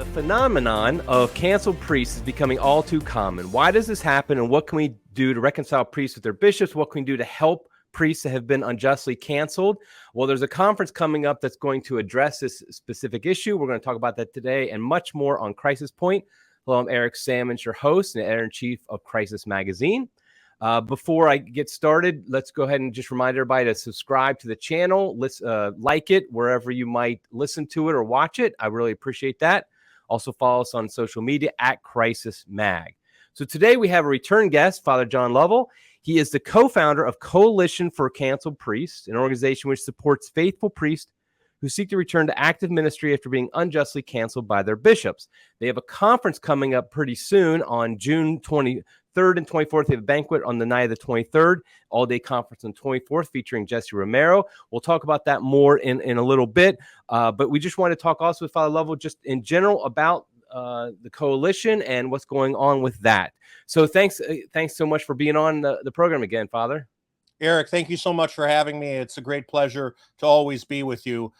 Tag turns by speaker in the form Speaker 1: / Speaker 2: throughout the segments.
Speaker 1: phenomenon of canceled priests is becoming all too common. Why does this happen, and what can we do to reconcile priests with their bishops? What can we do to help priests that have been unjustly canceled? Well, there's a conference coming up that's going to address this specific issue. We're going to talk about that today and much more on Crisis Point. Hello, I'm Eric Sammons, your host and editor-in-chief of Crisis Magazine. Before I get started, let's go ahead and just remind everybody to subscribe to the channel, like it wherever you might listen to it or watch it. I really appreciate that. Also follow us on social media at Crisis Mag. So today we have a return guest, Father John Lovell. He is the co-founder of Coalition for Canceled Priests, an organization which supports faithful priests who seek to return to active ministry after being unjustly canceled by their bishops. They have a conference coming up pretty soon on June 23rd and 24th. They have a banquet on the night of the 23rd, all-day conference on the 24th featuring Jesse Romero. We'll talk about that more in a little bit, but we just want to talk also with Father Lovell just in general about the coalition and what's going on with that. So thanks so much for being on the program again, Father.
Speaker 2: Eric, thank you so much for having me. It's a great pleasure to always be with you.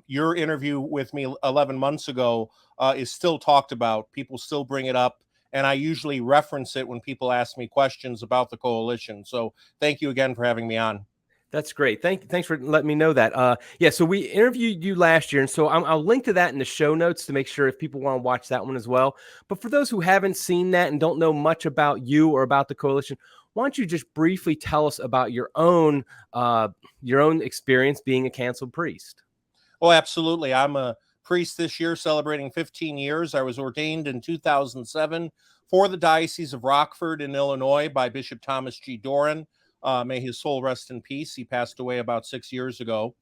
Speaker 2: Your interview with me 11 months ago is still talked about. People still bring it up, and I usually reference it when people ask me questions about the coalition. So thank you again for having me on.
Speaker 1: That's great. Thanks for letting me know that. So we interviewed you last year, and so I'll link to that in the show notes to make sure if people want to watch that one as well. But for those who haven't seen that and don't know much about you or about the coalition, why don't you just briefly tell us about your own experience being a canceled priest?
Speaker 2: Oh, absolutely. I'm a priest this year celebrating 15 years. I was ordained in 2007 for the Diocese of Rockford in Illinois by Bishop Thomas G. Doran. May his soul rest in peace. He passed away about 6 years ago.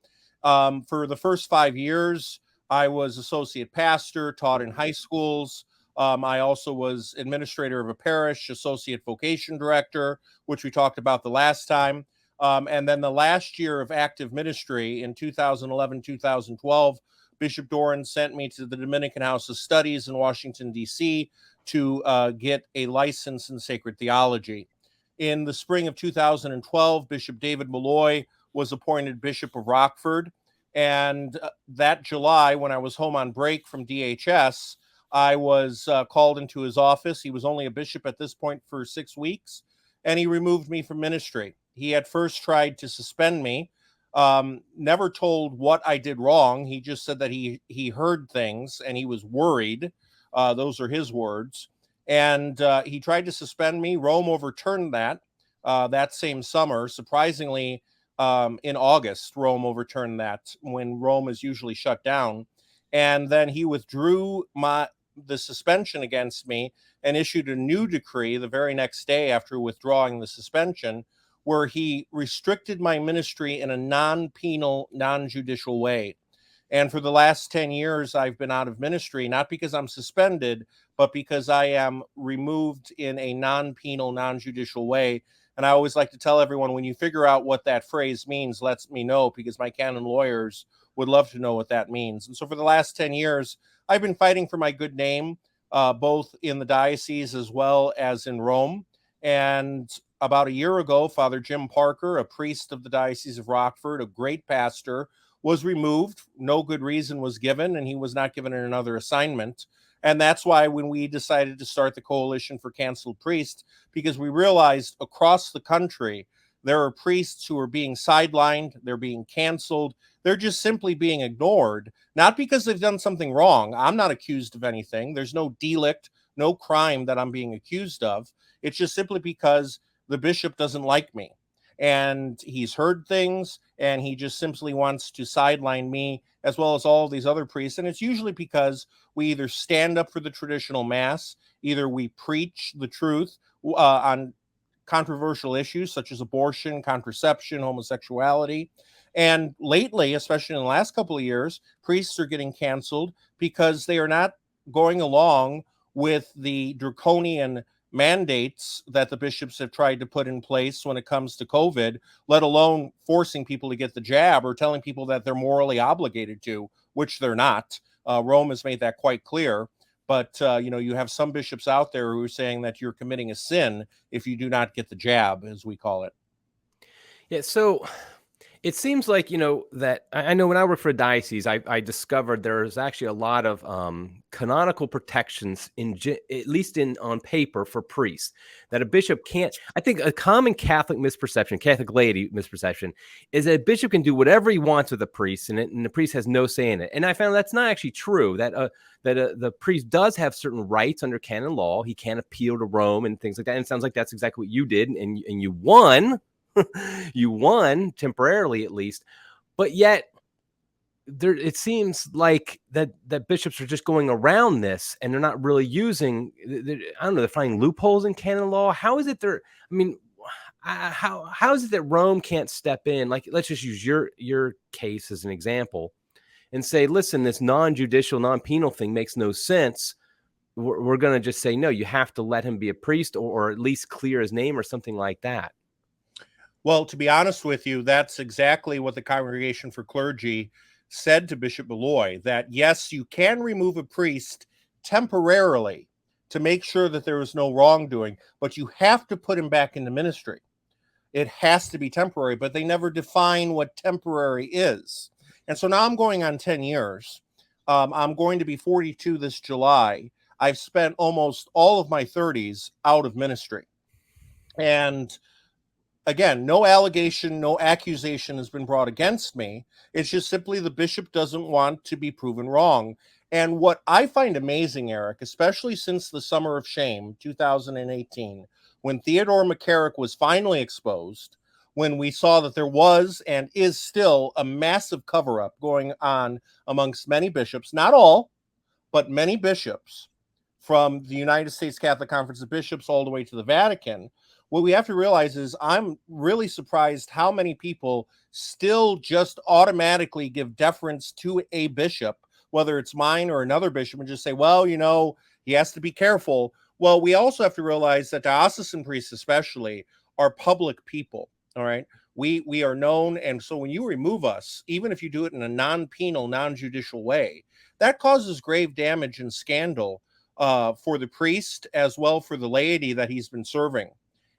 Speaker 2: For the first 5 years, I was associate pastor, taught in high schools. I also was administrator of a parish, associate vocation director, which we talked about the last time. And then the last year of active ministry in 2011, 2012, Bishop Doran sent me to the Dominican House of Studies in Washington, D.C. to get a license in sacred theology. In the spring of 2012, Bishop David Malloy was appointed Bishop of Rockford. And that July, when I was home on break from DHS, I was called into his office. He was only a bishop at this point for 6 weeks, and he removed me from ministry. He had first tried to suspend me, never told what I did wrong. He just said that he heard things and he was worried. Those are his words. And he tried to suspend me. Rome overturned that same summer. Surprisingly, in August, Rome overturned that, when Rome is usually shut down. And then he withdrew the suspension against me and issued a new decree the very next day after withdrawing the suspension, where he restricted my ministry in a non-penal, non-judicial way. And for the last 10 years, I've been out of ministry, not because I'm suspended, but because I am removed in a non-penal, non-judicial way. And I always like to tell everyone, when you figure out what that phrase means, let me know, because my canon lawyers would love to know what that means. And so for the last 10 years, I've been fighting for my good name, both in the diocese as well as in Rome. And about a year ago, Father Jim Parker, a priest of the Diocese of Rockford, a great pastor, was removed. No good reason was given, and he was not given another assignment. And that's why when we decided to start the Coalition for Canceled Priests, because we realized across the country, there are priests who are being sidelined, they're being canceled, they're just simply being ignored, not because they've done something wrong. I'm not accused of anything. There's no delict, no crime that I'm being accused of. It's just simply because the bishop doesn't like me. And he's heard things, and he just simply wants to sideline me as well as all these other priests. And it's usually because we either stand up for the traditional mass, either we preach the truth on controversial issues such as abortion, contraception, homosexuality. And lately, especially in the last couple of years, priests are getting canceled because they are not going along with the draconian mandates that the bishops have tried to put in place when it comes to COVID, let alone forcing people to get the jab or telling people that they're morally obligated to, which they're not. Rome has made that quite clear. But, you have some bishops out there who are saying that you're committing a sin if you do not get the jab, as we call it.
Speaker 1: Yeah, so It seems like, that I know when I worked for a diocese, I discovered there's actually a lot of canonical protections at least in on paper for priests that a bishop can't. I think a common Catholic misperception, Catholic laity misperception, is that a bishop can do whatever he wants with a priest, and the priest has no say in it. And I found that's not actually true. That the priest does have certain rights under canon law. He can appeal to Rome and things like that. And it sounds like that's exactly what you did, and you won. You won temporarily at least, but yet there it seems like that bishops are just going around this and they're not really using, I don't know, they're finding loopholes in canon law. How is it they're, I mean, how is it that Rome can't step in? Like, let's just use your case as an example and say, listen, this non-judicial, non-penal thing makes no sense. We're going to just say, no, you have to let him be a priest, or at least clear his name or something like that.
Speaker 2: Well, to be honest with you, that's exactly what the Congregation for Clergy said to Bishop Malloy, that yes, you can remove a priest temporarily to make sure that there is no wrongdoing, but you have to put him back into ministry. It has to be temporary, but they never define what temporary is. And so now I'm going on 10 years. I'm going to be 42 this July. I've spent almost all of my 30s out of ministry. And again, no allegation, no accusation has been brought against me. It's just simply the bishop doesn't want to be proven wrong. And what I find amazing, Eric, especially since the Summer of Shame, 2018, when Theodore McCarrick was finally exposed, when we saw that there was and is still a massive cover-up going on amongst many bishops, not all, but many bishops, from the United States Catholic Conference of Bishops all the way to the Vatican, what we have to realize is I'm really surprised how many people still just automatically give deference to a bishop, whether it's mine or another bishop, and just say, well, he has to be careful. Well, we also have to realize that diocesan priests especially are public people, all right? We are known, and so when you remove us, even if you do it in a non-penal, non-judicial way, that causes grave damage and scandal for the priest as well for the laity that he's been serving.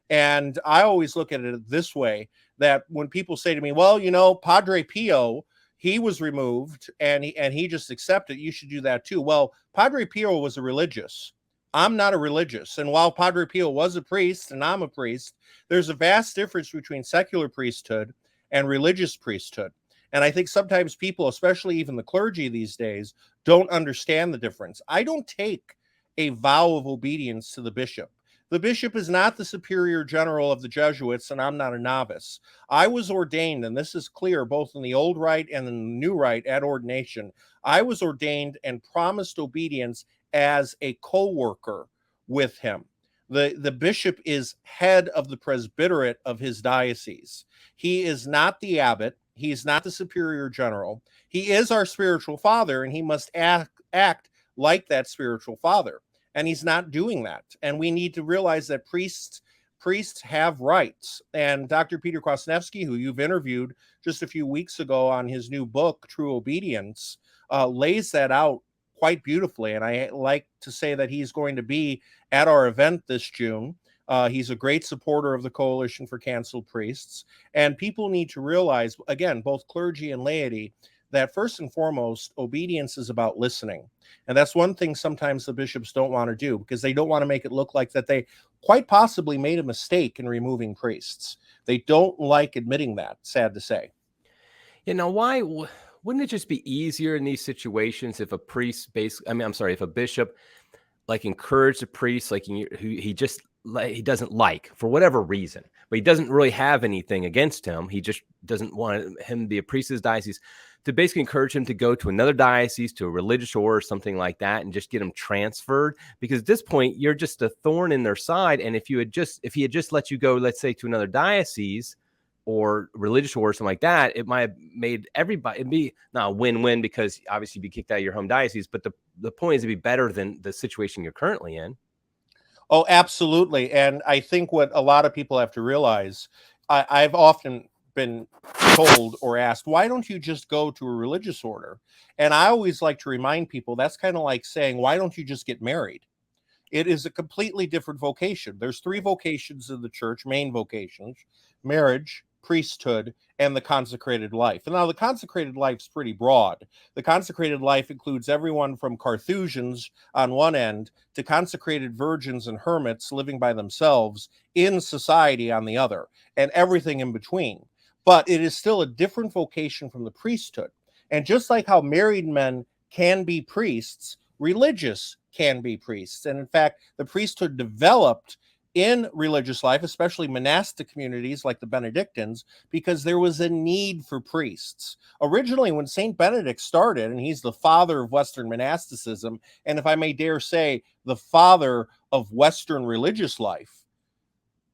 Speaker 2: And I always look at it this way, that when people say to me, well, Padre Pio, he was removed and he just accepted, you should do that too. Well, Padre Pio was a religious. I'm not a religious. And while Padre Pio was a priest and I'm a priest, there's a vast difference between secular priesthood and religious priesthood. And I think sometimes people, especially even the clergy these days, don't understand the difference. I don't take a vow of obedience to the bishop. The bishop is not the superior general of the Jesuits, and I'm not a novice. I was ordained, and this is clear both in the old rite and in the new rite at ordination. I was ordained and promised obedience as a co-worker with him. The bishop is head of the presbyterate of his diocese. He is not the abbot. He is not the superior general. He is our spiritual father, and he must act like that spiritual father. And he's not doing that. And we need to realize that priests have rights. And Dr. Peter Kwasniewski, who you've interviewed just a few weeks ago on his new book, True Obedience, lays that out quite beautifully. And I like to say that he's going to be at our event this June. He's a great supporter of the Coalition for Canceled Priests. And people need to realize, again, both clergy and laity, that first and foremost, obedience is about listening. And that's one thing sometimes the bishops don't want to do, because they don't want to make it look like that they quite possibly made a mistake in removing priests. They don't like admitting that, sad to say.
Speaker 1: Why wouldn't it just be easier in these situations if a priest if a bishop like encouraged a priest like who he doesn't like for whatever reason, but he doesn't really have anything against him. He just doesn't want him to be a priest of his diocese, to basically encourage him to go to another diocese, to a religious order or something like that, and just get him transferred. Because at this point, you're just a thorn in their side. And if he had just let you go, let's say, to another diocese or religious order or something like that, it might have made everybody, it'd be not a win-win, because obviously you'd be kicked out of your home diocese, but the point is to be better than the situation you're currently in.
Speaker 2: Oh, absolutely. And I think what a lot of people have to realize, I've often been told or asked, why don't you just go to a religious order? And I always like to remind people that's kind of like saying, why don't you just get married? It is a completely different vocation. There's three vocations in the church, main vocations: marriage, priesthood and the consecrated life. And now the consecrated life is pretty broad. The consecrated life includes everyone from Carthusians on one end to consecrated virgins and hermits living by themselves in society on the other, and everything in between. But it is still a different vocation from the priesthood. And just like how married men can be priests, religious can be priests. And in fact, the priesthood developed in religious life, especially monastic communities like the Benedictines, because there was a need for priests. Originally, when St. Benedict started, and he's the father of Western monasticism, and if I may dare say, the father of Western religious life,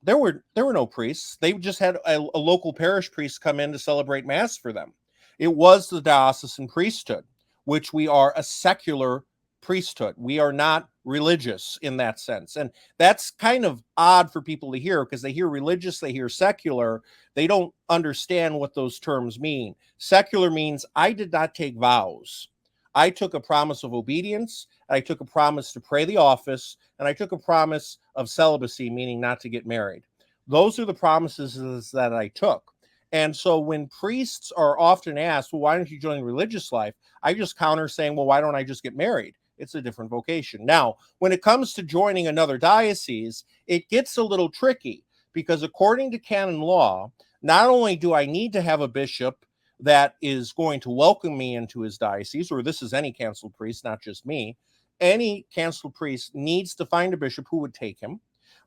Speaker 2: there were no priests. They just had a local parish priest come in to celebrate Mass for them. It was the diocesan priesthood, which we are a secular priesthood. We are not religious in that sense. And that's kind of odd for people to hear, because they hear religious, they hear secular. They don't understand what those terms mean. Secular means I did not take vows. I took a promise of obedience, I took a promise to pray the office, and I took a promise of celibacy, meaning not to get married. Those are the promises that I took. And so when priests are often asked, well, why don't you join religious life? I just counter saying, well, why don't I just get married? It's a different vocation. Now, when it comes to joining another diocese, it gets a little tricky, because according to canon law, not only do I need to have a bishop that is going to welcome me into his diocese, or this is any canceled priest, not just me, any canceled priest needs to find a bishop who would take him,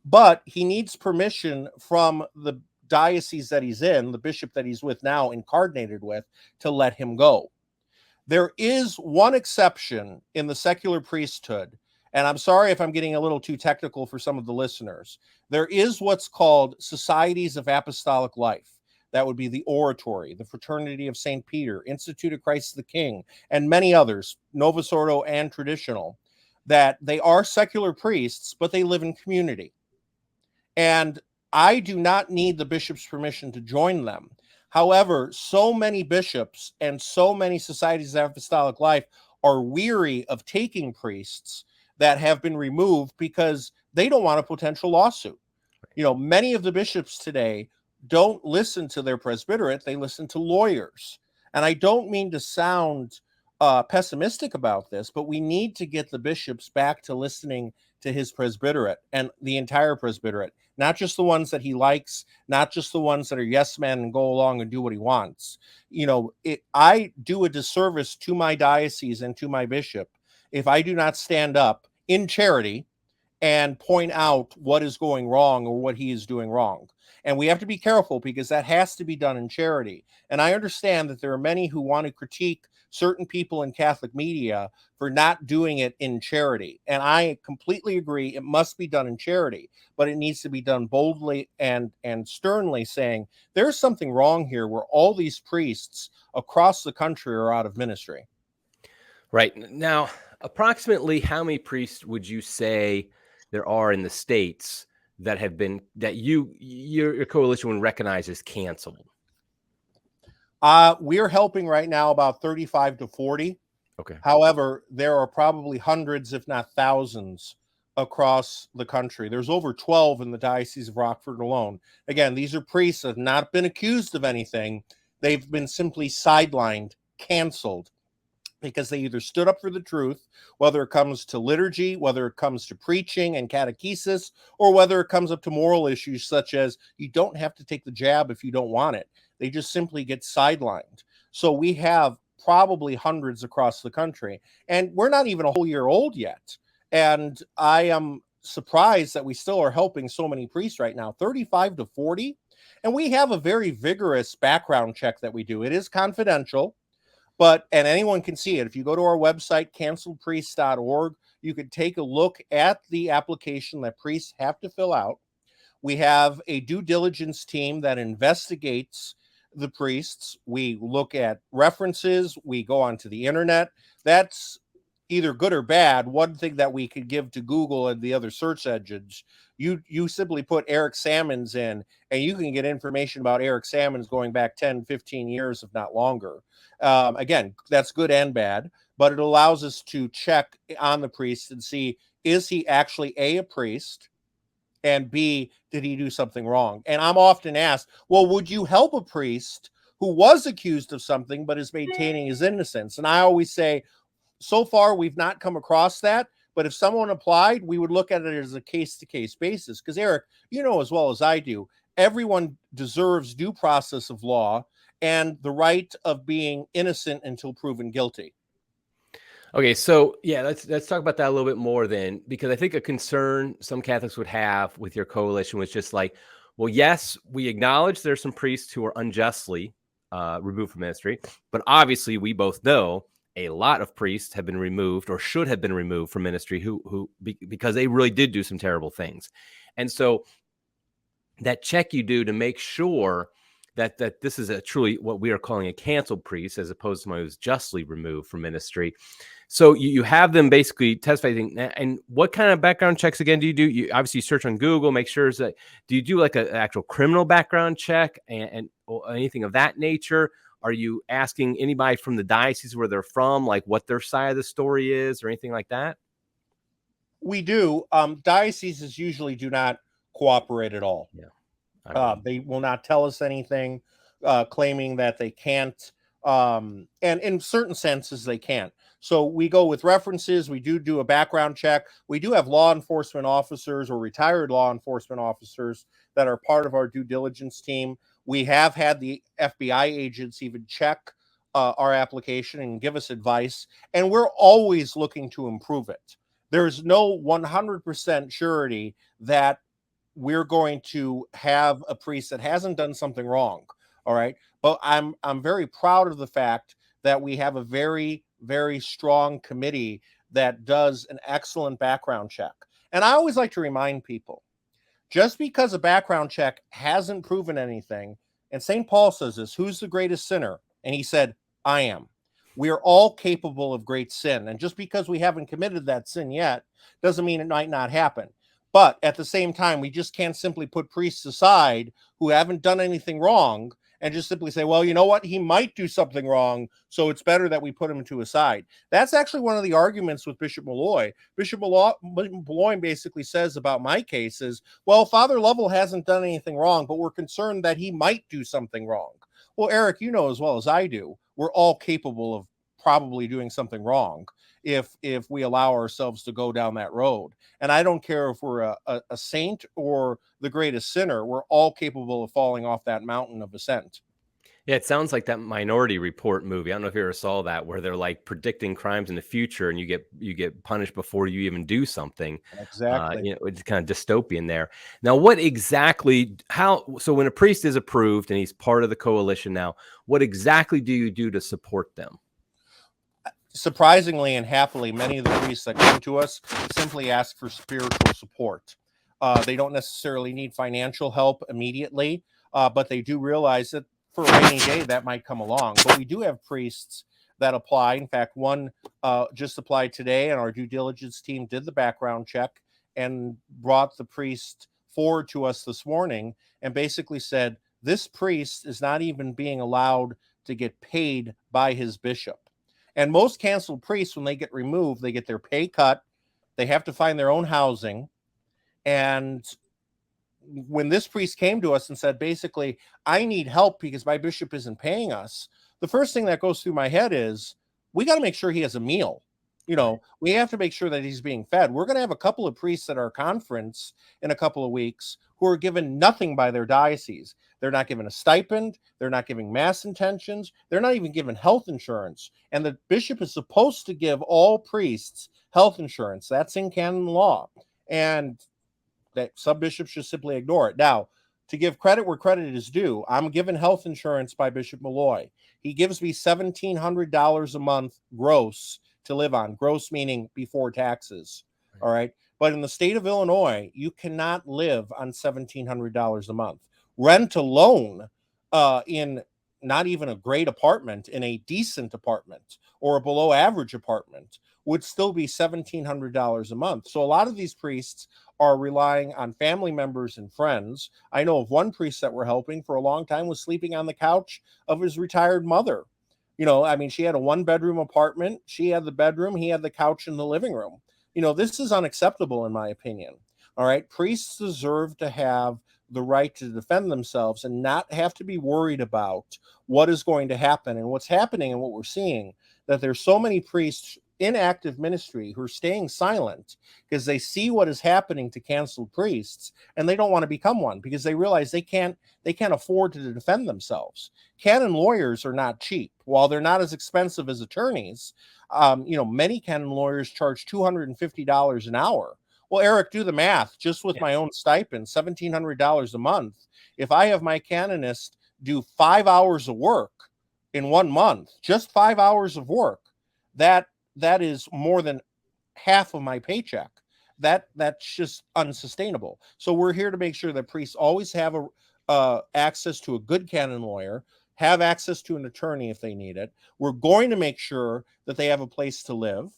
Speaker 2: but he needs permission from the diocese that he's in, the bishop that he's with now, incarnated with, to let him go. There is one exception in the secular priesthood, and I'm sorry if I'm getting a little too technical for some of the listeners. There is what's called societies of apostolic life. That would be the Oratory, the Fraternity of St. Peter, Institute of Christ the King, and many others, Novus Ordo and traditional, that they are secular priests, but they live in community. And I do not need the bishop's permission to join them. However, so many bishops and so many societies of apostolic life are weary of taking priests that have been removed because they don't want a potential lawsuit. You know, many of the bishops today don't listen to their presbyterate, they listen to lawyers. And I don't mean to sound pessimistic about this, but we need to get the bishops back to listening to his presbyterate and the entire presbyterate, not just the ones that he likes, not just the ones that are yes men and go along and do what he wants. You know, I do a disservice to my diocese and to my bishop if I do not stand up in charity and point out what is going wrong or what he is doing wrong. And we have to be careful, because that has to be done in charity. And I understand that there are many who want to critique certain people in Catholic media for not doing it in charity. And I completely agree. It must be done in charity, but it needs to be done boldly and sternly, saying there's something wrong here where all these priests across the country are out of ministry.
Speaker 1: Right. Now, approximately how many priests would you say there are in the States that have been, that your coalition would recognize as canceled?
Speaker 2: We're helping right now about 35 to 40.
Speaker 1: Okay.
Speaker 2: However, there are probably hundreds, if not thousands, across the country. There's over 12 in the Diocese of Rockford alone. Again, these are priests that have not been accused of anything. They've been simply sidelined, canceled, because they either stood up for the truth, whether it comes to liturgy, whether it comes to preaching and catechesis, or whether it comes up to moral issues such as you don't have to take the jab if you don't want it. They just simply get sidelined. So we have probably hundreds across the country, and we're not even a whole year old yet. And I am surprised that we still are helping so many priests right now, 35 to 40. And we have a very vigorous background check that we do. It is confidential, and anyone can see it. If you go to our website, canceledpriests.org, you can take a look at the application that priests have to fill out. We have a due diligence team that investigates the priests. We look at references. We go onto the internet. That's either good or bad. One thing that we could give to Google and the other search engines, you simply put Eric Sammons in, and you can get information about Eric Sammons going back 10, 15 years, if not longer. Again, that's good and bad, but it allows us to check on the priest and see, is he actually a priest? And B, did he do something wrong? And I'm often asked, well, would you help a priest who was accused of something but is maintaining his innocence? And I always say, so far, we've not come across that. But if someone applied, we would look at it as a case-to-case basis. Because, Eric, you know as well as I do, everyone deserves due process of law and the right of being innocent until proven guilty.
Speaker 1: Okay, so yeah, let's talk about that a little bit more then, because I think a concern some Catholics would have with your coalition was just like, well, yes, we acknowledge there's some priests who are unjustly removed from ministry, but obviously we both know a lot of priests have been removed or should have been removed from ministry because they really did do some terrible things, and so that check you do to make sure that this is a truly what we are calling a canceled priest as opposed to someone who's justly removed from ministry. So you have them basically testifying. And what kind of background checks again do you do? You obviously search on Google, make sure that do you do like an actual criminal background check and or anything of that nature? Are you asking anybody from the diocese where they're from, like what their side of the story is or anything like that?
Speaker 2: We do. Dioceses usually do not cooperate at all.
Speaker 1: Yeah.
Speaker 2: They will not tell us anything, claiming that they can't. And in certain senses, they can't. So we go with references. We do a background check. We do have law enforcement officers or retired law enforcement officers that are part of our due diligence team. We have had the FBI agents even check our application and give us advice. And we're always looking to improve it. There's no 100% surety that we're going to have a priest that hasn't done something wrong. All right. But I'm very proud of the fact that we have a very, very strong committee that does an excellent background check. And I always like to remind people, just because a background check hasn't proven anything, and St. Paul says this, who's the greatest sinner? And he said, I am. We are all capable of great sin. And just because we haven't committed that sin yet doesn't mean it might not happen. But at the same time, we just can't simply put priests aside who haven't done anything wrong and just simply say, well, you know what? He might do something wrong, so it's better that we put him to a side. That's actually one of the arguments with Bishop Malloy. Bishop Malloy basically says about my case is, well, Father Lovell hasn't done anything wrong, but we're concerned that he might do something wrong. Well, Eric, you know as well as I do, we're all capable of probably doing something wrong if we allow ourselves to go down that road. And I don't care if we're a saint or the greatest sinner, we're all capable of falling off that mountain of ascent.
Speaker 1: Yeah, it sounds like that Minority Report movie. I don't know if you ever saw that, where they're like predicting crimes in the future, and you get punished before you even do something.
Speaker 2: Exactly.
Speaker 1: It's kind of dystopian there. Now, what exactly? So when a priest is approved and he's part of the coalition now, what exactly do you do to support them?
Speaker 2: Surprisingly and happily, many of the priests that come to us simply ask for spiritual support. They don't necessarily need financial help immediately, but they do realize that for a rainy day that might come along. But we do have priests that apply. In fact, one just applied today, and our due diligence team did the background check and brought the priest forward to us this morning and basically said, this priest is not even being allowed to get paid by his bishop. And most canceled priests, when they get removed, they get their pay cut. They have to find their own housing. And when this priest came to us and said, basically, I need help because my bishop isn't paying us, the first thing that goes through my head is, we got to make sure he has a meal. We have to make sure that he's being fed. We're going to have a couple of priests at our conference in a couple of weeks who are given nothing by their diocese. They're not given a stipend. They're not giving mass intentions. They're not even given health insurance. And the bishop is supposed to give all priests health insurance. That's in canon law. And that some bishops should simply ignore it. Now, to give credit where credit is due, I'm given health insurance by Bishop Malloy. He gives me $1,700 a month gross to live on. Gross meaning before taxes. All right. But in the state of Illinois, you cannot live on $1,700 a month. Rent alone in not even a great apartment, in a decent apartment or a below average apartment would still be $1,700 a month. So a lot of these priests are relying on family members and friends. I know of one priest that we're helping for a long time was sleeping on the couch of his retired mother. She had a 1-bedroom apartment. She had the bedroom. He had the couch in the living room. This is unacceptable in my opinion. All right. Priests deserve to have the right to defend themselves and not have to be worried about what is going to happen. And what's happening and what we're seeing, that there's so many priests in active ministry who are staying silent because they see what is happening to canceled priests, and they don't want to become one because they realize they can't afford to defend themselves. Canon lawyers are not cheap. While they're not as expensive as attorneys, many canon lawyers charge $250 an hour. Well, Eric, do the math. Just with my own stipend, $1,700 a month. If I have my canonist do 5 hours of work in 1 month, just 5 hours of work, that is more than half of my paycheck. That's just unsustainable. So we're here to make sure that priests always have access to a good canon lawyer, have access to an attorney if they need it. We're going to make sure that they have a place to live,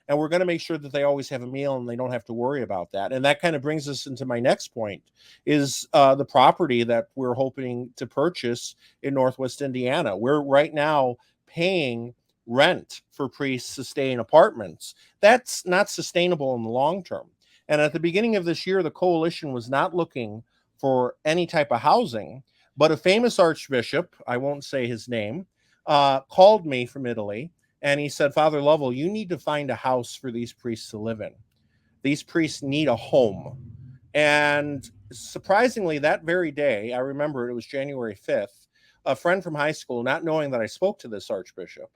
Speaker 2: and we're going to make sure that they always have a meal and they don't have to worry about that. And that kind of brings us into my next point, is the property that we're hoping to purchase in Northwest Indiana. We're right now paying rent for priests to stay in apartments. That's not sustainable in the long term. And at the beginning of this year, the coalition was not looking for any type of housing, but a famous archbishop, I won't say his name, called me from Italy, and he said, Father Lovell, you need to find a house for these priests to live in. These priests need a home. And surprisingly, that very day, I remember it was January 5th, a friend from high school, not knowing that I spoke to this archbishop,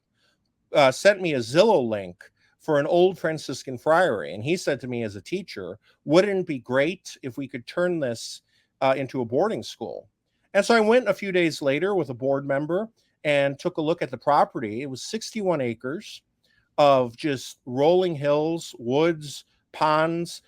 Speaker 2: sent me a Zillow link for an old Franciscan friary. And he said to me as a teacher, wouldn't it be great if we could turn this into a boarding school? And so I went a few days later with a board member and took a look at the property. It was 61 acres of just rolling hills, woods, ponds,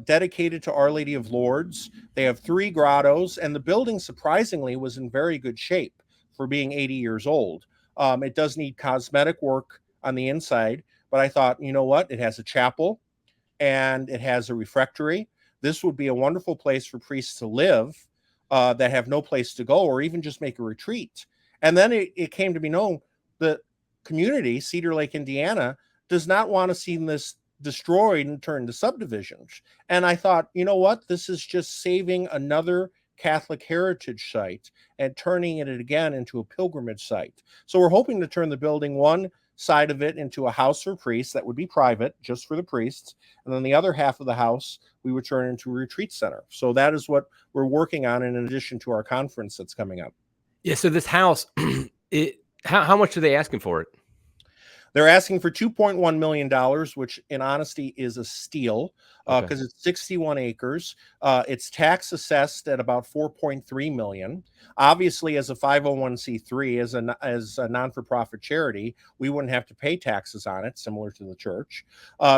Speaker 2: dedicated to Our Lady of Lourdes. They have 3 grottos, and the building, surprisingly, was in very good shape for being 80 years old. It does need cosmetic work on the inside, but I thought, you know what? It has a chapel and it has a refectory. This would be a wonderful place for priests to live that have no place to go, or even just make a retreat. And then it came to be known that community, Cedar Lake, Indiana, does not want to see this destroyed and turned to subdivisions. And I thought, you know what? This is just saving another Catholic heritage site and turning it again into a pilgrimage site. So we're hoping to turn the building, one side of it, into a house for priests that would be private, just for the priests. And then the other half of the house, we would turn into a retreat center. So that is what we're working on in addition to our conference that's coming up.
Speaker 1: Yeah. So this house, how much are they asking for it?
Speaker 2: They're asking for $2.1 million, which in honesty is a steal because it's 61 acres. It's tax assessed at about $4.3 million. Obviously, as a 501c3, as a non-for-profit charity, we wouldn't have to pay taxes on it, similar to the church.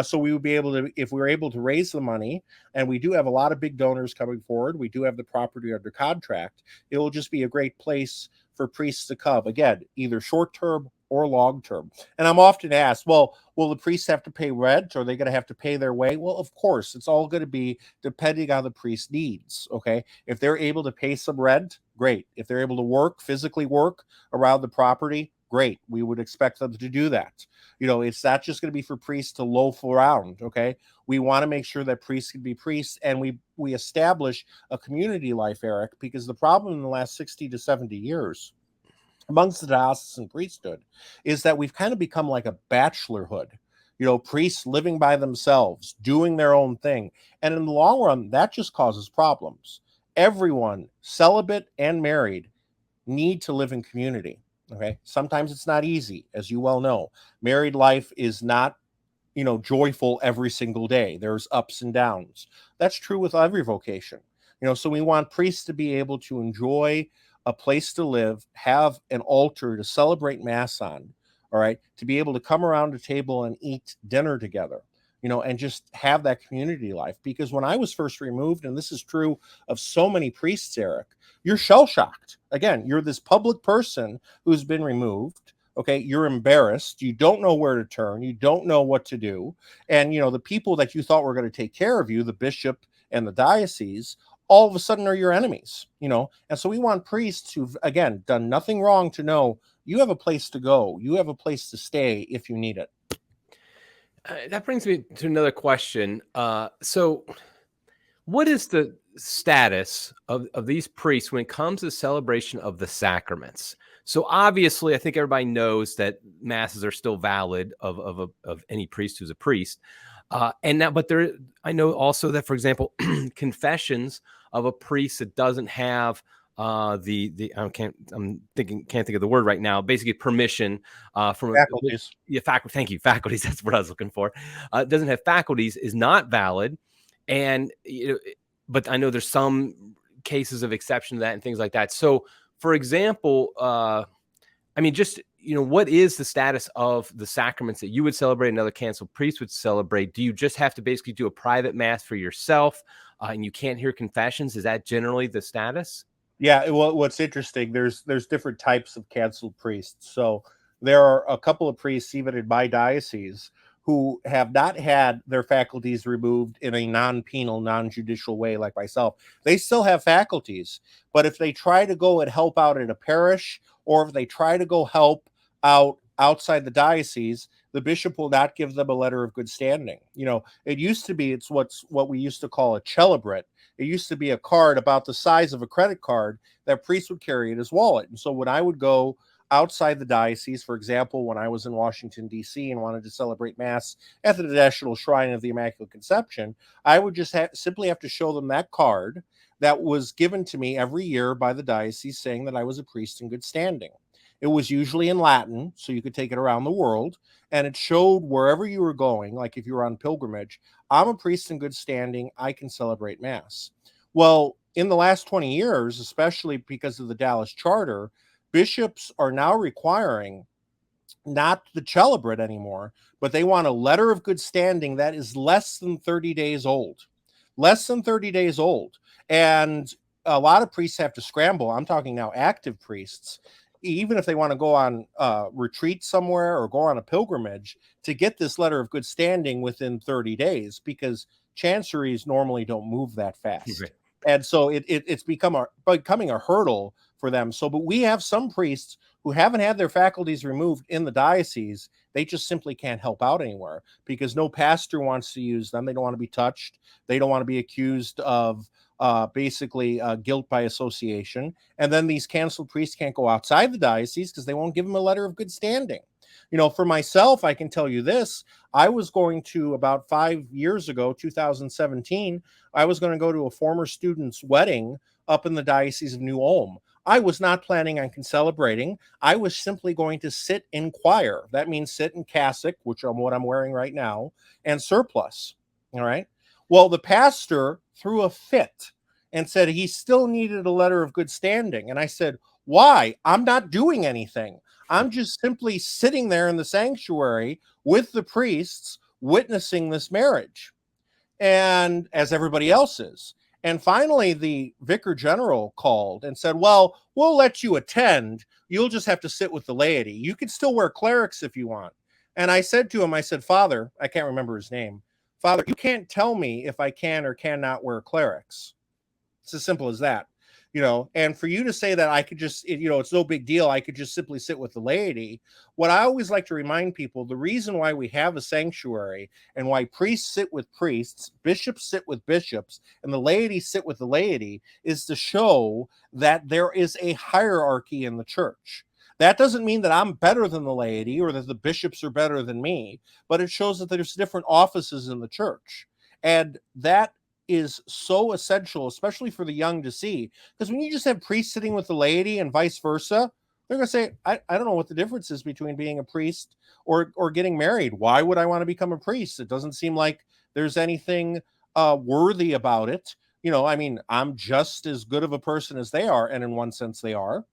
Speaker 2: So we would be able to, if we were able to raise the money, and we do have a lot of big donors coming forward, we do have the property under contract, it will just be a great place for priests to come. Again, either short-term or long-term. And I'm often asked, well, will the priests have to pay rent? Or are they going to have to pay their way? Well, of course, it's all going to be depending on the priest's needs, okay? If they're able to pay some rent, great. If they're able to physically work around the property, great. We would expect them to do that. It's not just going to be for priests to loaf around, okay? We want to make sure that priests can be priests, and we establish a community life, Eric, because the problem in the last 60 to 70 years amongst the diocesan priesthood is that we've kind of become like a bachelorhood, priests living by themselves, doing their own thing. And in the long run, that just causes problems. Everyone, celibate and married, need to live in community. Okay. Sometimes it's not easy, as you well know. Married life is not, joyful every single day. There's ups and downs. That's true with every vocation. So we want priests to be able to enjoy a place to live, have an altar to celebrate Mass on, all right, to be able to come around a table and eat dinner together, and just have that community life. Because when I was first removed, and this is true of so many priests, Eric, you're shell-shocked. Again, you're this public person who's been removed, okay, you're embarrassed, you don't know where to turn, you don't know what to do, and, the people that you thought were going to take care of you, the bishop and the diocese, all of a sudden are your enemies, and so we want priests who've, again, done nothing wrong to know you have a place to go, you have a place to stay if you need it.
Speaker 1: That brings me to another question. So What is the status of these priests when it comes to the celebration of the sacraments? So obviously, I think everybody knows that masses are still valid of any priest who's a priest. And now, but there, I know also that, for example, confessions of a priest that doesn't have I'm thinking, can't think of the word right now. Basically, permission from
Speaker 2: Faculties.
Speaker 1: thank you, faculties. That's what I was looking for. Doesn't have faculties is not valid, and but I know there's some cases of exception to that and things like that. So, for example, I mean, just what is the status of the sacraments that you would celebrate, another canceled priest would celebrate? Do you just have to basically do a private mass for yourself, and you can't hear confessions? Is that generally the status?
Speaker 2: Yeah, well, what's interesting, there's different types of canceled priests. So there are a couple of priests, even in my diocese, who have not had their faculties removed in a non-penal, non-judicial way like myself. They still have faculties, but if they try to go and help out in a parish, or if they try to go help out outside the diocese, the bishop will not give them a letter of good standing. It used to be, it's what we used to call a celebrate. It used to be a card about the size of a credit card that priest would carry in his wallet. And so when I would go outside the diocese, for example, when I was in Washington, D.C. and wanted to celebrate Mass at the National Shrine of the Immaculate Conception, I would just simply have to show them that card that was given to me every year by the diocese saying that I was a priest in good standing. It was usually in Latin, so you could take it around the world, and it showed wherever you were going, like if you were on pilgrimage, I'm a priest in good standing, I can celebrate Mass. Well, in the last 20 years, especially because of the Dallas Charter, bishops are now requiring not the celebrate anymore, but they want a letter of good standing that is less than 30 days old. Less than 30 days old. And a lot of priests have to scramble. I'm talking now active priests, even if they want to go on retreat somewhere or go on a pilgrimage, to get this letter of good standing within 30 days, because chanceries normally don't move that fast.
Speaker 1: Right.
Speaker 2: And so it's becoming a hurdle for them. So, but we have some priests who haven't had their faculties removed in the diocese. They just simply can't help out anywhere because no pastor wants to use them. They don't want to be touched. They don't want to be accused of basically guilt by association. And then these canceled priests can't go outside the diocese because they won't give them a letter of good standing. For myself, I can tell you this. I was going to, about 5 years ago, 2017, I was going to go to a former student's wedding up in the Diocese of New Ulm. I was not planning on celebrating. I was simply going to sit in choir. That means sit in cassock, which is what I'm wearing right now, and surplice. All right. Well, the pastor threw a fit and said he still needed a letter of good standing. And I said, why? I'm not doing anything. I'm just simply sitting there in the sanctuary with the priests witnessing this marriage, and as everybody else is. And finally, the vicar general called and said, well, we'll let you attend. You'll just have to sit with the laity. You can still wear clerics if you want. And I said to him, I said, Father, I can't remember his name. Father, you can't tell me if I can or cannot wear clerics. It's as simple as that. And for you to say that I could just, it's no big deal, I could just simply sit with the laity. What I always like to remind people, the reason why we have a sanctuary and why priests sit with priests, bishops sit with bishops, and the laity sit with the laity is to show that there is a hierarchy in the church. That doesn't mean that I'm better than the laity or that the bishops are better than me, but it shows that there's different offices in the church. And that is so essential, especially for the young to see, because when you just have priests sitting with the laity and vice versa, they're going to say, I don't know what the difference is between being a priest or getting married. Why would I want to become a priest? It doesn't seem like there's anything worthy about it. I mean, I'm just as good of a person as they are, and in one sense they are.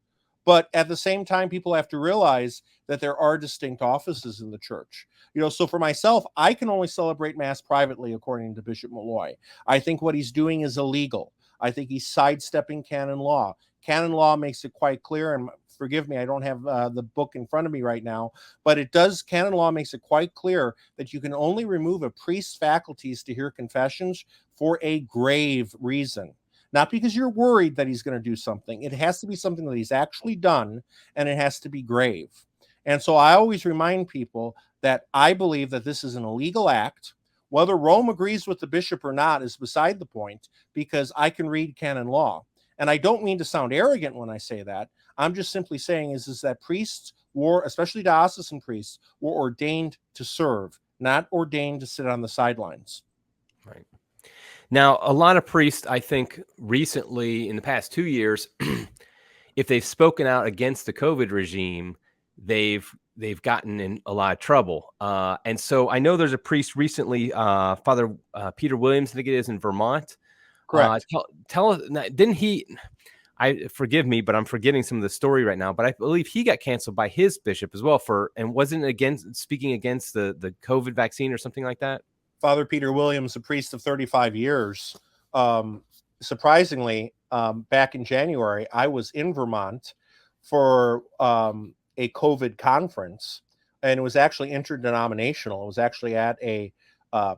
Speaker 2: But at the same time, people have to realize that there are distinct offices in the church. So for myself, I can only celebrate Mass privately, according to Bishop Malloy. I think what he's doing is illegal. I think he's sidestepping canon law. Canon law makes it quite clear, and forgive me, I don't have the book in front of me right now, but canon law makes it quite clear that you can only remove a priest's faculties to hear confessions for a grave reason. Not because you're worried that he's going to do something. It has to be something that he's actually done, and it has to be grave. And so I always remind people that I believe that this is an illegal act. Whether Rome agrees with the bishop or not is beside the point, because I can read canon law. And I don't mean to sound arrogant when I say that. I'm just simply saying is that priests were, especially diocesan priests, were ordained to serve, not ordained to sit on the sidelines.
Speaker 1: Right. Now, a lot of priests, I think, recently in the past 2 years, if they've spoken out against the COVID regime, they've gotten in a lot of trouble. And so I know there's a priest recently, Father Peter Williams, I think it is in Vermont.
Speaker 2: Correct.
Speaker 1: Tell us, didn't he? I forgive me, but I'm forgetting some of the story right now. But I believe he got canceled by his bishop as well and wasn't against speaking against the COVID vaccine or something like that.
Speaker 2: Father Peter Williams, a priest of 35 years. Surprisingly, back in January, I was in Vermont for a COVID conference, and it was actually interdenominational. It was actually at a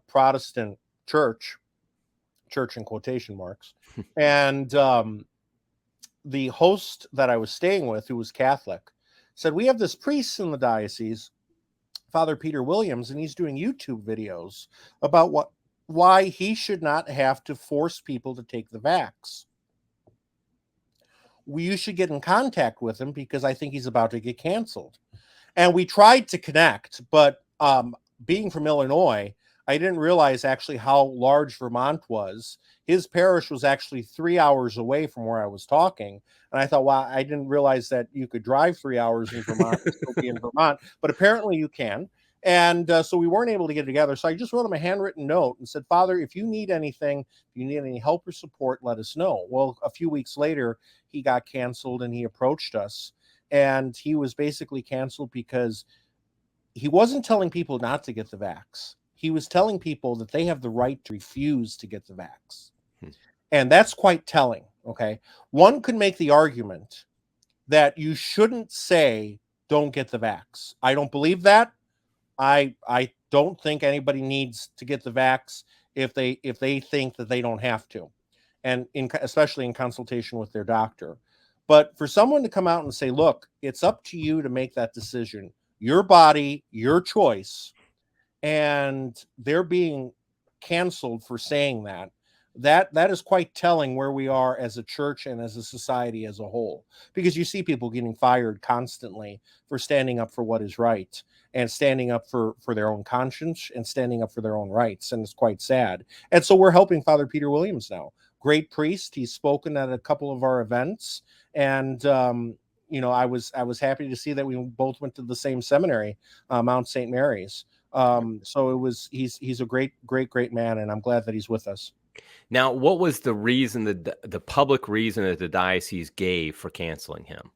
Speaker 2: Protestant church in quotation marks. And the host that I was staying with, who was Catholic, said, we have this priest in the diocese, Father Peter Williams, and he's doing YouTube videos about why he should not have to force people to take the vax. You should get in contact with him because I think he's about to get canceled. And we tried to connect, but being from Illinois, I didn't realize actually how large Vermont was. His parish was actually 3 hours away from where I was talking. And I thought, wow, I didn't realize that you could drive 3 hours in Vermont and still be in Vermont, but apparently you can. And so we weren't able to get together. So I just wrote him a handwritten note and said, Father, if you need anything, if you need any help or support, let us know. Well, a few weeks later, he got canceled and he approached us. And he was basically canceled because he wasn't telling people not to get the vax. He was telling people that they have the right to refuse to get the vax. And that's quite telling, okay? One could make the argument that you shouldn't say, don't get the vax. I don't believe that. I don't think anybody needs to get the vax if they think that they don't have to, and especially in consultation with their doctor. But for someone to come out and say, look, it's up to you to make that decision, your body, your choice, and they're being canceled for saying that is quite telling where we are as a church and as a society as a whole, because you see people getting fired constantly for standing up for what is right and standing up for their own conscience and standing up for their own rights. And it's quite sad. And so we're helping Father Peter Williams now. Great priest. He's spoken at a couple of our events. And, I was happy to see that we both went to the same seminary, Mount St. Mary's. So he's a great man, and I'm glad that he's with us.
Speaker 1: Now, what was the reason, the public reason that the diocese gave for canceling him?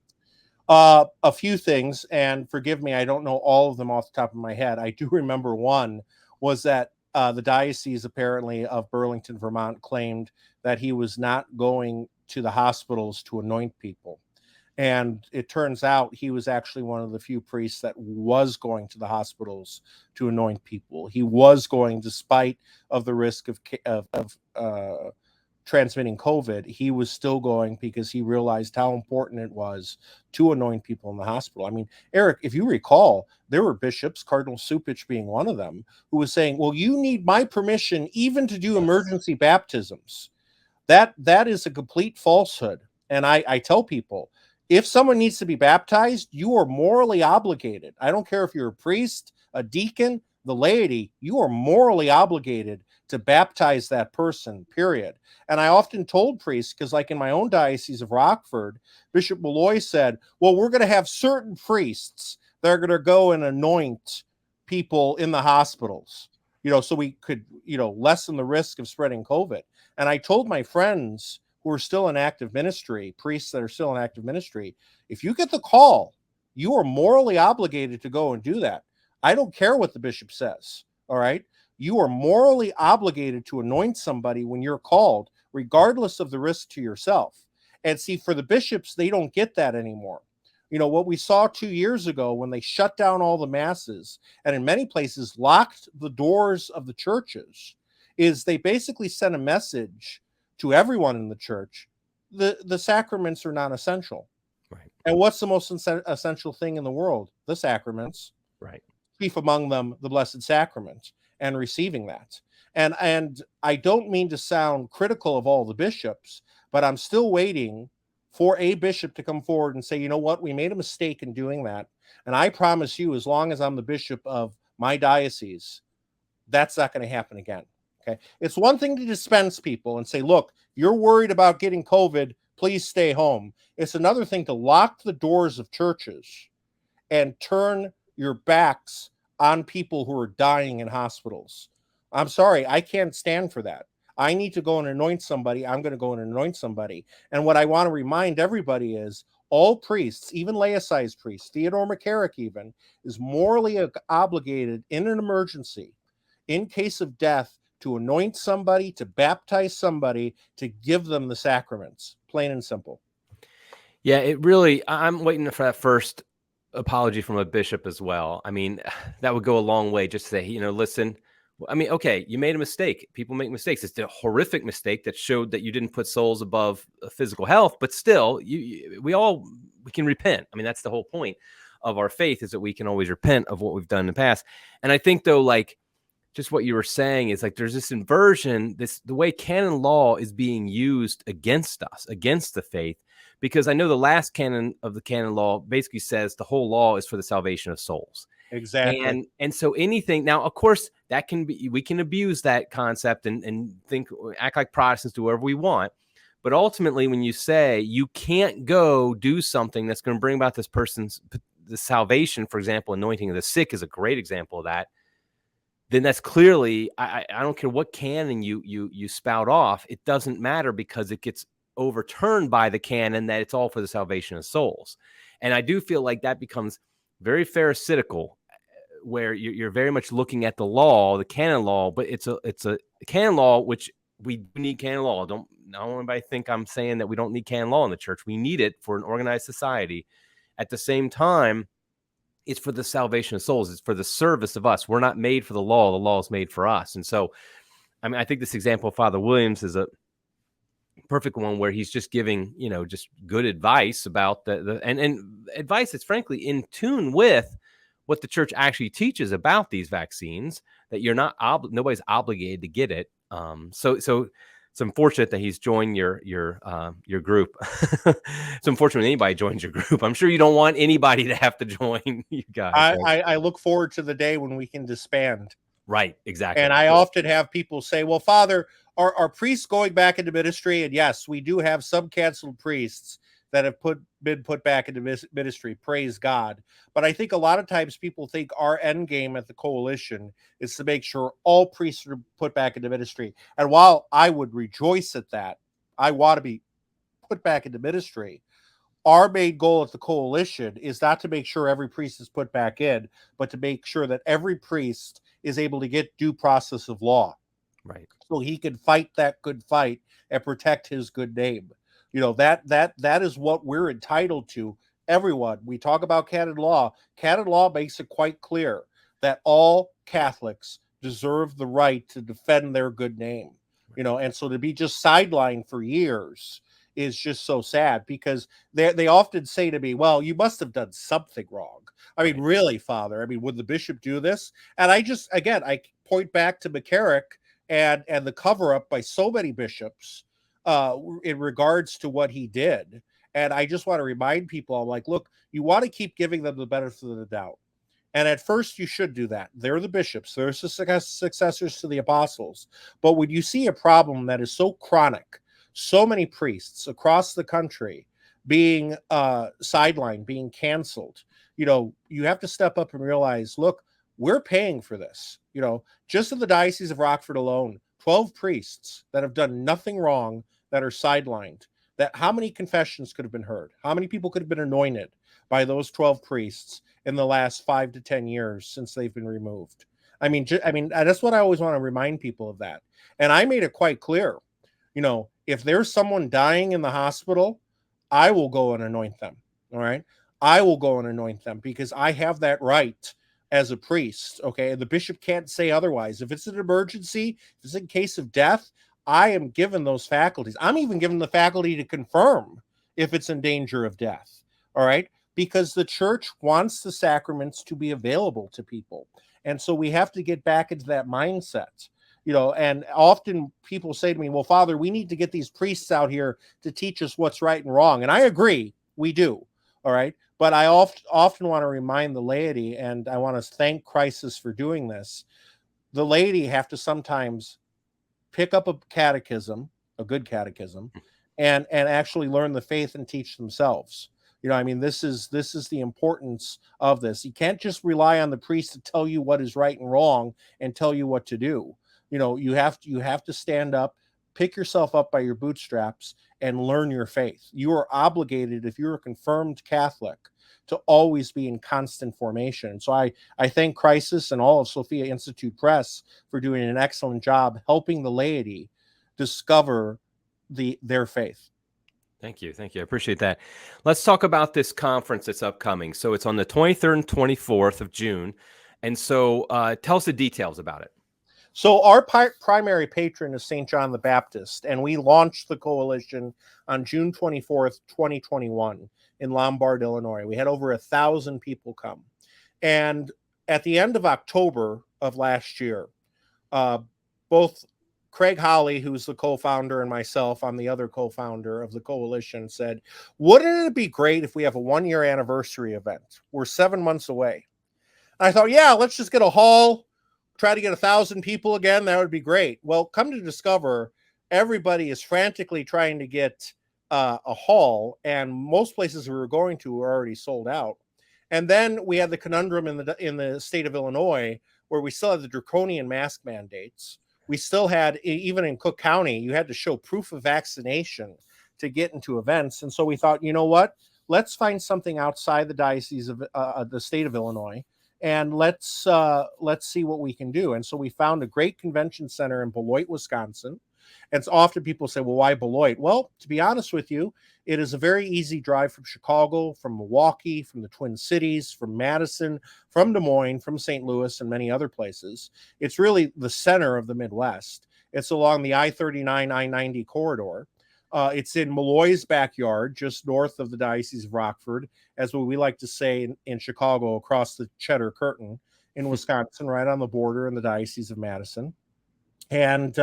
Speaker 2: A few things, and forgive me, I don't know all of them off the top of my head. I do remember one was that the diocese apparently of Burlington, Vermont, claimed that he was not going to the hospitals to anoint people. And it turns out he was actually one of the few priests that was going to the hospitals to anoint people. He was going, despite of the risk of transmitting COVID, he was still going because he realized how important it was to anoint people in the hospital. I mean, Eric, if you recall, there were bishops, Cardinal Supich being one of them, who was saying, well, you need my permission even to do emergency baptisms. That is a complete falsehood. And I tell people, if someone needs to be baptized, you are morally obligated. I don't care if you're a priest, a deacon, the laity, you are morally obligated to baptize that person, period. And I often told priests, because like in my own diocese of Rockford, Bishop Malloy said, well, we're going to have certain priests that are going to go and anoint people in the hospitals, so we could, lessen the risk of spreading COVID. And I told my friends who are still in active ministry, priests that are still in active ministry, if you get the call, you are morally obligated to go and do that. I don't care what the bishop says, all right? You are morally obligated to anoint somebody when you're called, regardless of the risk to yourself. And see, for the bishops, they don't get that anymore. What we saw 2 years ago when they shut down all the masses and in many places locked the doors of the churches is they basically sent a message to everyone in the church: the sacraments are not essential.
Speaker 1: Right.
Speaker 2: And what's the most essential thing in the world? The sacraments.
Speaker 1: Right.
Speaker 2: Chief among them, the Blessed Sacrament, and receiving that. And I don't mean to sound critical of all the bishops, but I'm still waiting for a bishop to come forward and say, you know what, we made a mistake in doing that. And I promise you, as long as I'm the bishop of my diocese, that's not going to happen again. Okay. It's one thing to dispense people and say, look, you're worried about getting COVID, please stay home. It's another thing to lock the doors of churches and turn your backs on people who are dying in hospitals. I'm sorry, I can't stand for that. I need to go and anoint somebody. I'm going to go and anoint somebody. And what I want to remind everybody is all priests, even laicized priests, Theodore McCarrick even, is morally obligated in an emergency, in case of death, to anoint somebody, to baptize somebody, to give them the sacraments, plain and simple.
Speaker 1: Yeah, it really, I'm waiting for that first apology from a bishop as well. I mean, that would go a long way, just to say, listen, I mean, okay, you made a mistake. People make mistakes. It's a horrific mistake that showed that you didn't put souls above physical health, but still, we can repent. I mean, that's the whole point of our faith, is that we can always repent of what we've done in the past. And I think, though, like, just what you were saying is, like, there's this inversion, the way canon law is being used against us, against the faith, because I know the last canon of the canon law basically says the whole law is for the salvation of souls.
Speaker 2: Exactly.
Speaker 1: And so anything now, of course, that can be, we can abuse that concept and act like Protestants, do whatever we want. But ultimately, when you say you can't go do something that's going to bring about this person's the salvation, for example, anointing of the sick is a great example of that, then that's clearly, I don't care what canon you spout off, it doesn't matter, because it gets overturned by the canon that it's all for the salvation of souls. And I do feel like that becomes very pharisaical, where you're very much looking at the law, the canon law, but it's a canon law, which we do need canon law. Don't anybody think I'm saying that we don't need canon law in the church. We need it for an organized society. At the same time, it's for the salvation of souls. It's for the service of us. We're not made for the law is made for us. And so, I mean, I think this example of Father Williams is a perfect one, where he's just giving, just good advice about and advice that's frankly in tune with what the church actually teaches about these vaccines, that you're not, nobody's obligated to get it. So it's unfortunate that he's joined your group. It's unfortunate anybody joins your group. I'm sure you don't want anybody to have to join you guys. Right?
Speaker 2: I look forward to the day when we can disband.
Speaker 1: Right, exactly.
Speaker 2: And I often have people say, well, Father, are priests going back into ministry? And yes, we do have some canceled priests that have been put back into ministry. Praise God. But I think a lot of times people think our end game at the coalition is to make sure all priests are put back into ministry. And while I would rejoice at that, I want to be put back into ministry. Our main goal at the coalition is not to make sure every priest is put back in, but to make sure that every priest is able to get due process of law.
Speaker 1: Right.
Speaker 2: So he can fight that good fight and protect his good name. That is what we're entitled to. Everyone, we talk about canon law. Canon law makes it quite clear that all Catholics deserve the right to defend their good name. And so to be just sidelined for years is just so sad, because they often say to me, well, you must have done something wrong. I mean, really, Father, I mean, would the bishop do this? And I point back to McCarrick and the cover up by so many bishops in regards to what he did. And I just want to remind people, I'm like, look, you want to keep giving them the benefit of the doubt. And at first you should do that. They're the bishops. They're the successors to the apostles. But when you see a problem that is so chronic, so many priests across the country being sidelined, being canceled, you have to step up and realize, look, we're paying for this. Just in the Diocese of Rockford alone, 12 priests that have done nothing wrong that are sidelined. That how many confessions could have been heard? How many people could have been anointed by those 12 priests in the last 5 to 10 years since they've been removed? I mean, that's what I always want to remind people of that. And I made it quite clear, if there's someone dying in the hospital, I will go and anoint them. All right. I will go and anoint them because I have that right as a priest. Okay. And the bishop can't say otherwise. If it's an emergency, if it's in case of death, I am given those faculties. I'm even given the faculty to confirm if it's in danger of death. All right. Because the church wants the sacraments to be available to people. And so we have to get back into that mindset. And often people say to me, well, Father, we need to get these priests out here to teach us what's right and wrong. And I agree, we do. All right. But I often want to remind the laity, and I want to thank Crisis for doing this. The laity have to sometimes pick up a catechism, a good catechism, and actually learn the faith and teach themselves. I mean, this is the importance of this. You can't just rely on the priest to tell you what is right and wrong and tell you what to do. You have to stand up, pick yourself up by your bootstraps, and learn your faith. You are obligated, if you're a confirmed Catholic, to always be in constant formation. So I thank Crisis and all of Sophia Institute Press for doing an excellent job helping the laity discover their faith.
Speaker 1: Thank you. I appreciate that. Let's talk about this conference that's upcoming. So it's on the 23rd and 24th of June. And so tell us the details about it.
Speaker 2: So our primary patron is St. John the Baptist, and we launched the coalition on June 24th, 2021 in Lombard, Illinois. We had over 1,000 people come. And at the end of October of last year, both Craig Holly, who's the co-founder, and myself, I'm the other co-founder of the coalition, said, wouldn't it be great if we have a 1-year anniversary event? We're 7 months away. And I thought, yeah, let's just get a hall, try to get 1,000 people again. That would be great. Well, come to discover, everybody is frantically trying to get a hall, and most places we were going to were already sold out. And then we had the conundrum in the state of Illinois, where we still had the draconian mask mandates. We still had, even in Cook County, you had to show proof of vaccination to get into events. And so we thought, you know what? Let's find something outside the diocese of the state of Illinois, and let's see what we can do. And so we found a great convention center in Beloit, Wisconsin. And so often people say, well, why Beloit? Well, to be honest with you, it is a very easy drive from Chicago, from Milwaukee, from the Twin Cities, from Madison, from Des Moines, from St. Louis, and many other places. It's really the center of the Midwest. It's along the I-39, I-90 corridor. It's in Malloy's backyard, just north of the Diocese of Rockford, as what we like to say in Chicago, across the Cheddar Curtain, in Wisconsin, right on the border in the Diocese of Madison. And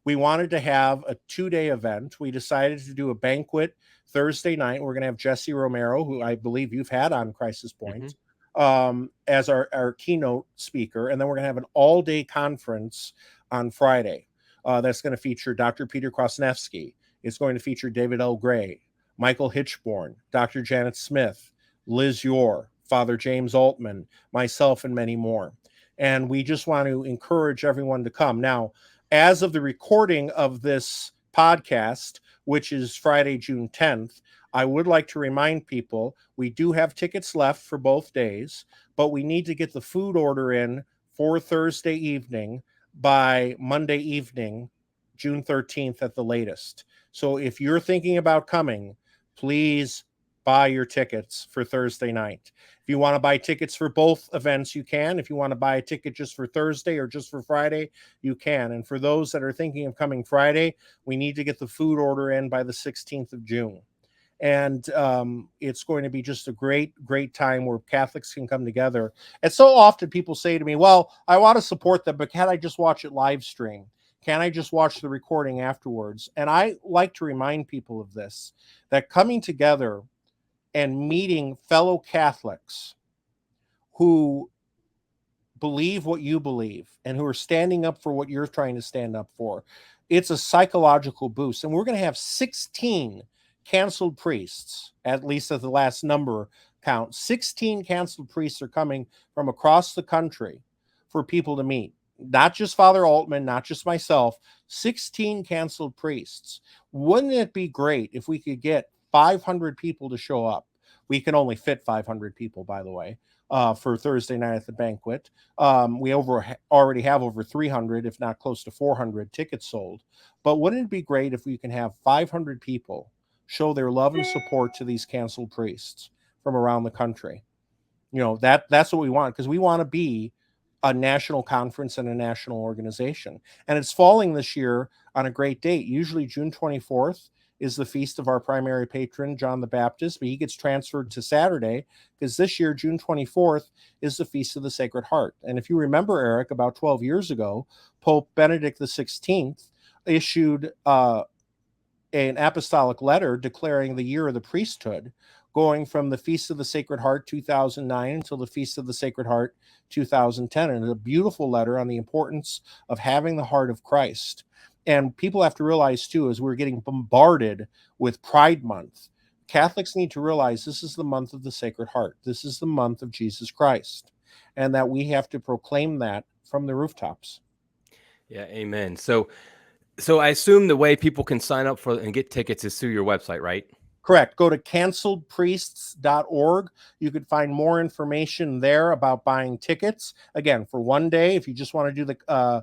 Speaker 2: we wanted to have a 2-day event. We decided to do a banquet Thursday night. We're going to have Jesse Romero, who I believe you've had on Crisis Point, as our keynote speaker. And then we're going to have an all-day conference on Friday. That's going to feature Dr. Peter Krasnevsky. It's going to feature David L. Gray, Michael Hitchborn, Dr. Janet Smith, Liz Yore, Father James Altman, myself, and many more. And we just want to encourage everyone to come. Now, as of the recording of this podcast, which is Friday, June 10th, I would like to remind people we do have tickets left for both days, but we need to get the food order in for Thursday evening by Monday evening, June 13th at the latest. So if you're thinking about coming, please buy your tickets for Thursday night. If you want to buy tickets for both events, you can. If you want to buy a ticket just for Thursday or just for Friday, you can. And for those that are thinking of coming Friday, we need to get the food order in by the 16th of June. And it's going to be just a great, great time where Catholics can come together. And so often people say to me, well, I want to support them, but can't I just watch it live stream? Can I just watch the recording afterwards? And I like to remind people of this, that coming together and meeting fellow Catholics who believe what you believe and who are standing up for what you're trying to stand up for, it's a psychological boost. And we're going to have 16 canceled priests, at least at the last number count. 16 canceled priests are coming from across the country for people to meet. Not just Father Altman, not just myself, 16 canceled priests. Wouldn't it be great if we could get 500 people to show up? We can only fit 500 people, by the way, for Thursday night at the banquet. We already have over 300, if not close to 400 tickets sold. But wouldn't it be great if we can have 500 people show their love and support to these canceled priests from around the country? That's what we want, because we want to be a national conference and a national organization. And it's falling this year on a great date. Usually June 24th is the feast of our primary patron, John the Baptist, but he gets transferred to Saturday because this year, June 24th, is the Feast of the Sacred Heart. And if you remember, Eric, about 12 years ago, Pope Benedict XVI issued an apostolic letter declaring the year of the priesthood, going from the Feast of the Sacred Heart 2009 until the Feast of the Sacred Heart 2010. And it's a beautiful letter on the importance of having the heart of Christ. And people have to realize, too, as we're getting bombarded with Pride Month, Catholics need to realize this is the month of the Sacred Heart. This is the month of Jesus Christ, and that we have to proclaim that from the rooftops.
Speaker 1: Yeah, amen. So I assume the way people can sign up for and get tickets is through your website, right?
Speaker 2: Correct. Go to canceledpriests.org. You could find more information there about buying tickets. Again, for one day, if you just want to do the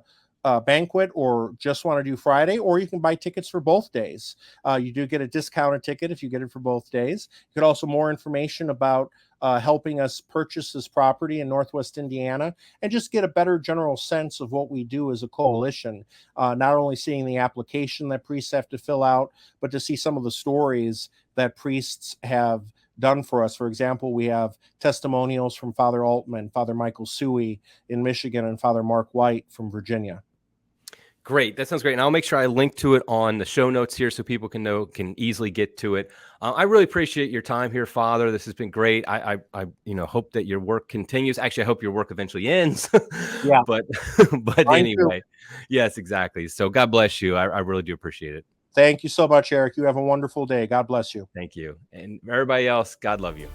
Speaker 2: banquet or just want to do Friday, or you can buy tickets for both days. You do get a discounted ticket if you get it for both days. You could also more information about helping us purchase this property in Northwest Indiana and just get a better general sense of what we do as a coalition. Not only seeing the application that priests have to fill out, but to see some of the stories that priests have done for us. For example, we have testimonials from Father Altman, Father Michael Suey in Michigan, and Father Mark White from Virginia.
Speaker 1: Great. That sounds great. And I'll make sure I link to it on the show notes here so people can easily get to it. I really appreciate your time here, Father. This has been great. I hope that your work continues. Actually, I hope your work eventually ends.
Speaker 2: Yeah.
Speaker 1: But anyway, yes, exactly. So God bless you. I really do appreciate it.
Speaker 2: Thank you so much, Eric. You have a wonderful day. God bless you.
Speaker 1: Thank you. And everybody else, God love you.